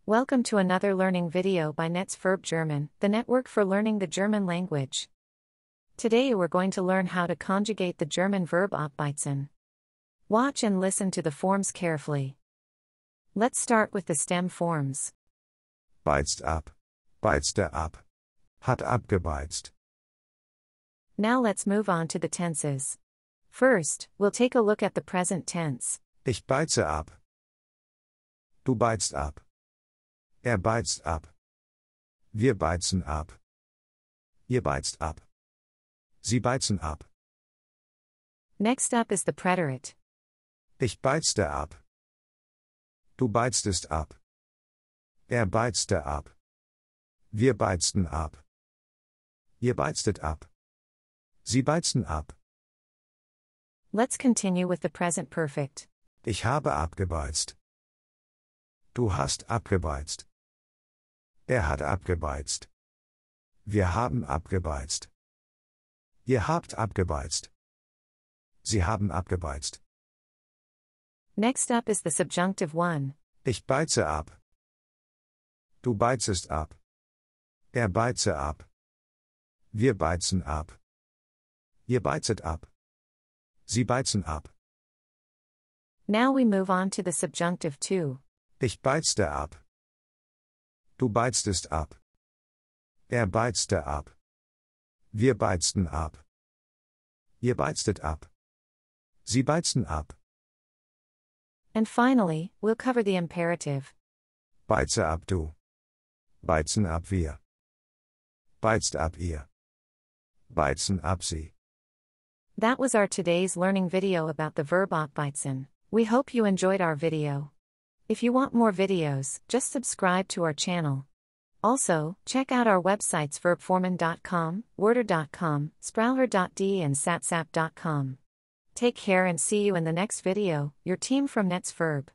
Welcome to another learning video by Netz Verb German, the network for learning the German language. Today we're going to learn how to conjugate the German verb abbeizen. Watch and listen to the forms carefully. Let's start with the stem forms. Beizt ab, beizt ab, hat abgebeizt. Now let's move on to the tenses. First, we'll take a look at the present tense. Ich beize ab. Du beizt ab. Beizt ab. Wir beizen ab. Ihr beizt ab. Sie beizen ab. Next up is the preterite. Ich beizte ab. Du beiztest ab. Beizte ab. Wir beizten ab. Ihr beiztet ab. Sie beizten ab. Let's continue with the present perfect. Ich habe abgebeizt. Du hast abgebeizt. Hat abgebeizt. Wir haben abgebeizt. Ihr habt abgebeizt. Sie haben abgebeizt. Next up is the subjunctive one. Ich beize ab. Du beizest ab. Beize ab. Wir beizen ab. Ihr beizet ab. Sie beizen ab. Now we move on to the subjunctive two. Ich beizte ab. Du beiztest ab. Beizte ab. Wir beizten ab. Ihr beiztet ab. Sie beizten ab. And finally, we'll cover the imperative. Beize ab du. Beizen ab wir. Beizt ab ihr. Beizen ab sie. That was our today's learning video about the verb abbeizen. We hope you enjoyed our video. If you want more videos, just subscribe to our channel. Also, check out our websites verbformen.com, worder.com, sprauher.de and satsap.com. Take care and see you in the next video, your team from Netz Verb.